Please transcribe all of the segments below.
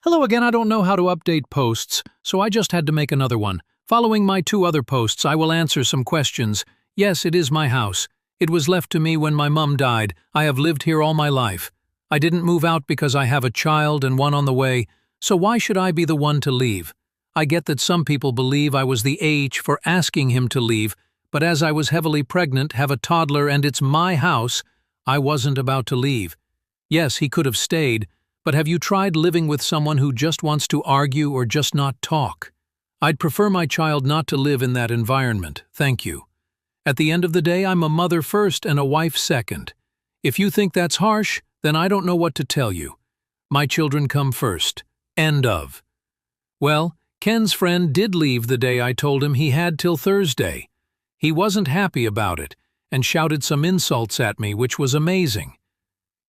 Hello again, I don't know how to update posts, so I just had to make another one. Following my two other posts, I will answer some questions. Yes, it is my house. It was left to me when my mum died. I have lived here all my life. I didn't move out because I have a child and one on the way, so why should I be the one to leave? I get that some people believe I was the age for asking him to leave, but as I was heavily pregnant, have a toddler, and it's my house, I wasn't about to leave. Yes, he could have stayed, but have you tried living with someone who just wants to argue or just not talk? I'd prefer my child not to live in that environment, thank you. At the end of the day, I'm a mother first and a wife second. If you think that's harsh, then I don't know what to tell you. My children come first. End of. Well, Ken's friend did leave the day I told him he had till Thursday. He wasn't happy about it, and shouted some insults at me, which was amazing.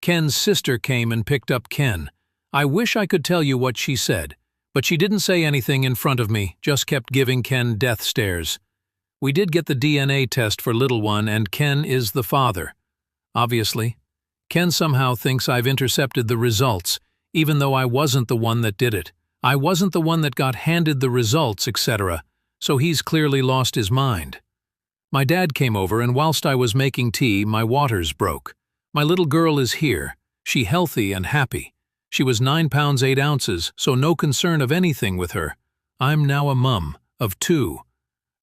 Ken's sister came and picked up Ken. I wish I could tell you what she said, but she didn't say anything in front of me, just kept giving Ken death stares. We did get the DNA test for little one, and Ken is the father. Obviously. Ken somehow thinks I've intercepted the results, even though I wasn't the one that did it. I wasn't the one that got handed the results, etc., so he's clearly lost his mind. My dad came over, and whilst I was making tea, my waters broke. My little girl is here, she healthy and happy. She was 9 pounds 8 ounces, so no concern of anything with her. I'm now a mum, of 2.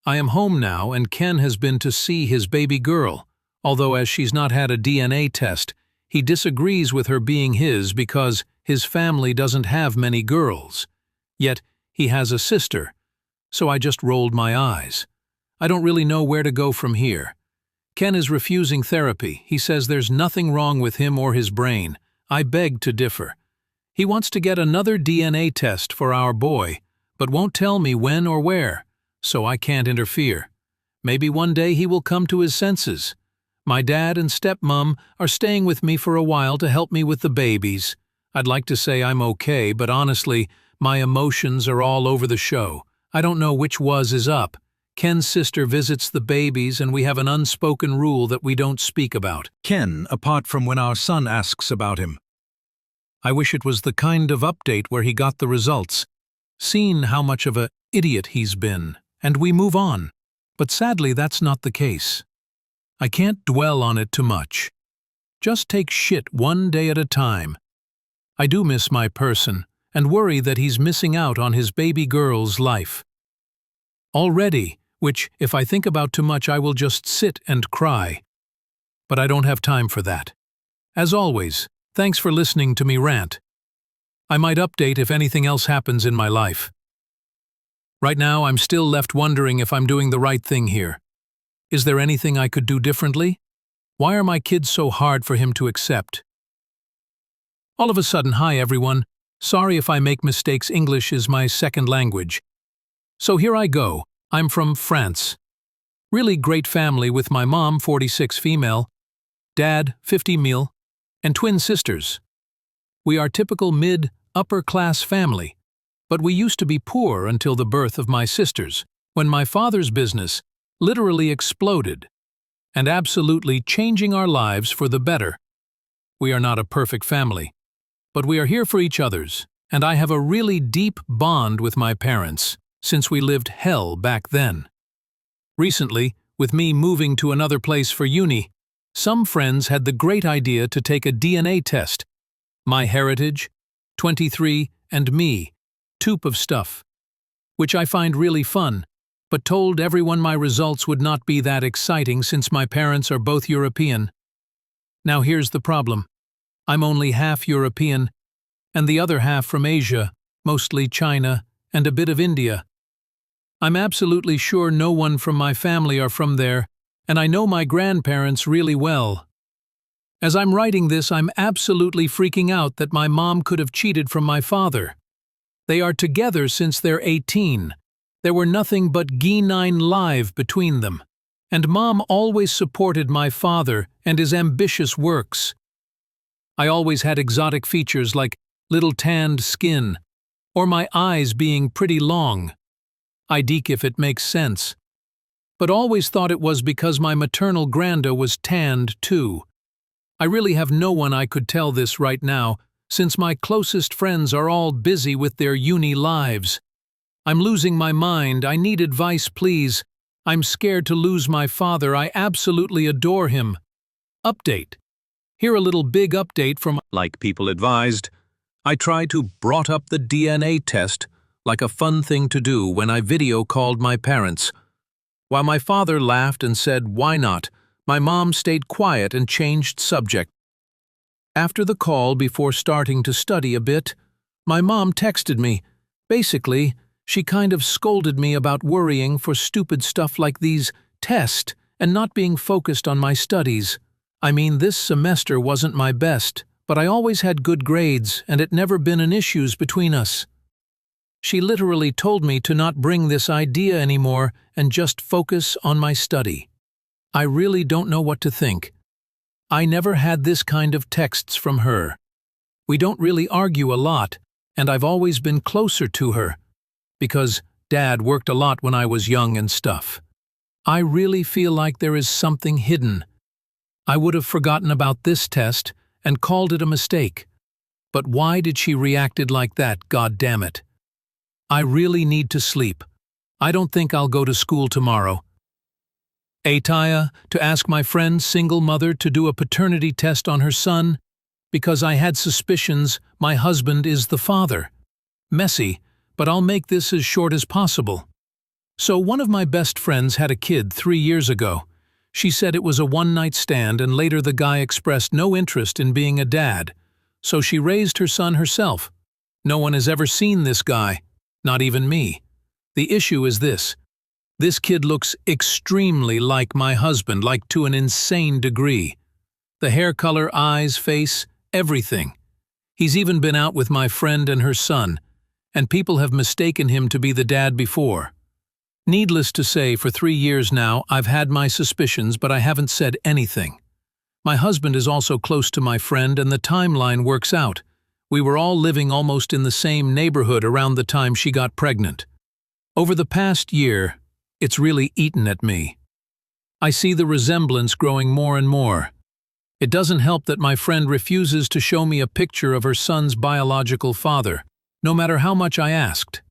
I am home now, and Ken has been to see his baby girl, although as she's not had a DNA test, he disagrees with her being his because his family doesn't have many girls. Yet, he has a sister, so I just rolled my eyes. I don't really know where to go from here. Ken is refusing therapy. He says there's nothing wrong with him or his brain. I beg to differ. He wants to get another DNA test for our boy, but won't tell me when or where, so I can't interfere. Maybe one day he will come to his senses. My dad and stepmom are staying with me for a while to help me with the babies. I'd like to say I'm okay, but honestly, my emotions are all over the show. I don't know which is up. Ken's sister visits the babies, and we have an unspoken rule that we don't speak about Ken, apart from when our son asks about him. I wish it was the kind of update where he got the results, seen how much of a idiot he's been, and we move on. But sadly, that's not the case. I can't dwell on it too much. Just take shit one day at a time. I do miss my person, and worry that he's missing out on his baby girl's life. Already, which, if I think about too much, I will just sit and cry. But I don't have time for that. As always, thanks for listening to me rant. I might update if anything else happens in my life. Right now, I'm still left wondering if I'm doing the right thing here. Is there anything I could do differently? Why are my kids so hard for him to accept? All of a sudden, hi everyone. Sorry if I make mistakes, English is my second language. So here I go. I'm from France. Really great family with my mom, 46 female, dad, 50 male, and twin sisters. We are typical mid-upper-class family, but we used to be poor until the birth of my sisters, when my father's business literally exploded, and absolutely changing our lives for the better. We are not a perfect family, but we are here for each other's, and I have a really deep bond with my parents, since we lived hell back then. Recently, with me moving to another place for uni, some friends had the great idea to take a DNA test. My heritage, 23, and me, toop of stuff, which I find really fun, but told everyone my results would not be that exciting since my parents are both European. Now here's the problem. I'm only half European, and the other half from Asia, mostly China, and a bit of India. I'm absolutely sure no one from my family are from there, and I know my grandparents really well. As I'm writing this, I'm absolutely freaking out that my mom could have cheated from my father. They are together since they're 18. There were nothing but G9 live between them, and Mom always supported my father and his ambitious works. I always had exotic features like little tanned skin, or my eyes being pretty long. I deek if it makes sense. But always thought it was because my maternal granda was tanned too. I really have no one I could tell this right now, since my closest friends are all busy with their uni lives. I'm losing my mind. I need advice, please. I'm scared to lose my father. I absolutely adore him. Update. Here a little big update from, like people advised, I tried to brought up the DNA test like a fun thing to do when I video called my parents. While my father laughed and said, "Why not?" my mom stayed quiet and changed subject. After the call, before starting to study a bit, my mom texted me. Basically, she kind of scolded me about worrying for stupid stuff like these tests and not being focused on my studies. I mean, this semester wasn't my best, but I always had good grades and it never been an issue between us. She literally told me to not bring this idea anymore and just focus on my study. I really don't know what to think. I never had this kind of texts from her. We don't really argue a lot, and I've always been closer to her, because Dad worked a lot when I was young and stuff. I really feel like there is something hidden. I would have forgotten about this test and called it a mistake. But why did she reacted like that, god damn it? I really need to sleep. I don't think I'll go to school tomorrow. Ataya, to ask my friend, single mother, to do a paternity test on her son, because I had suspicions my husband is the father. Messy, but I'll make this as short as possible. So one of my best friends had a kid 3 years ago. She said it was a one-night stand and later the guy expressed no interest in being a dad. So she raised her son herself. No one has ever seen this guy, not even me. The issue is this. This kid looks extremely like my husband, like to an insane degree. The hair color, eyes, face, everything. He's even been out with my friend and her son, and people have mistaken him to be the dad before. Needless to say, for 3 years now, I've had my suspicions, but I haven't said anything. My husband is also close to my friend, and the timeline works out. We were all living almost in the same neighborhood around the time she got pregnant. Over the past year, it's really eaten at me. I see the resemblance growing more and more. It doesn't help that my friend refuses to show me a picture of her son's biological father, no matter how much I asked.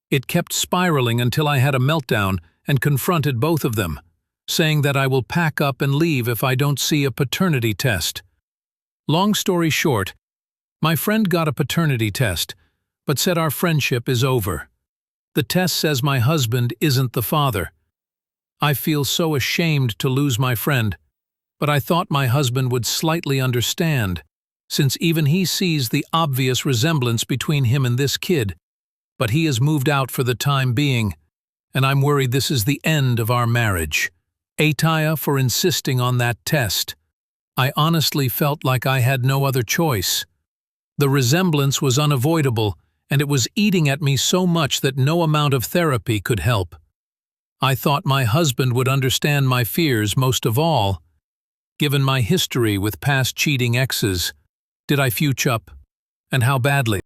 It kept spiraling until I had a meltdown and confronted both of them, saying that I will pack up and leave if I don't see a paternity test. Long story short, my friend got a paternity test, but said our friendship is over. The test says my husband isn't the father. I feel so ashamed to lose my friend, but I thought my husband would slightly understand, since even he sees the obvious resemblance between him and this kid. But he has moved out for the time being, and I'm worried this is the end of our marriage. Ataya for insisting on that test. I honestly felt like I had no other choice. The resemblance was unavoidable, and it was eating at me so much that no amount of therapy could help. I thought my husband would understand my fears most of all. Given my history with past cheating exes, did I future up? And how badly?